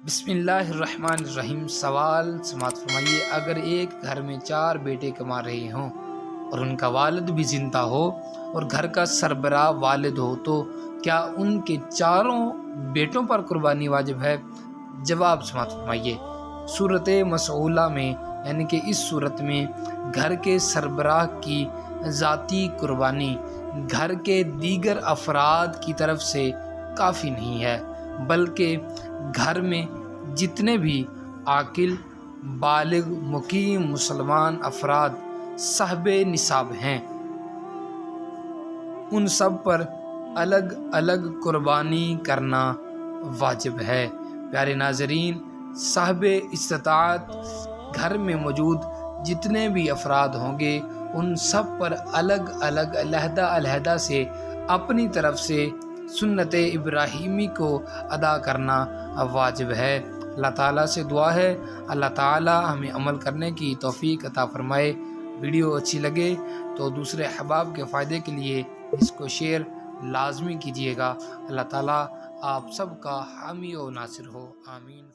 بسم اللہ الرحمن الرحیم۔ سوال سماعت فرمائیے، اگر ایک گھر میں 4 بیٹے کما رہے ہوں اور ان کا والد بھی زندہ ہو اور گھر کا سربراہ والد ہو تو کیا ان کے چاروں بیٹوں پر قربانی واجب ہے؟ جواب سماعت فرمائیے۔ صورت مسئولہ میں یعنی کہ اس صورت میں گھر کے سربراہ کی ذاتی قربانی گھر کے دیگر افراد کی طرف سے کافی نہیں ہے، بلکہ گھر میں جتنے بھی عاقل بالغ مقیم مسلمان افراد صاحب نصاب ہیں ان سب پر الگ الگ قربانی کرنا واجب ہے۔ پیارے ناظرین، صاحب استطاعت گھر میں موجود جتنے بھی افراد ہوں گے ان سب پر الگ الگ علیحدہ سے اپنی طرف سے سنت ابراہیمی کو ادا کرنا واجب ہے۔ اللہ تعالیٰ سے دعا ہے اللہ تعالیٰ ہمیں عمل کرنے کی توفیق عطا فرمائے۔ ویڈیو اچھی لگے تو دوسرے احباب کے فائدے کے لیے اس کو شیئر لازمی کیجیے گا۔ اللہ تعالیٰ آپ سب کا حامی و ناصر ہو، آمین۔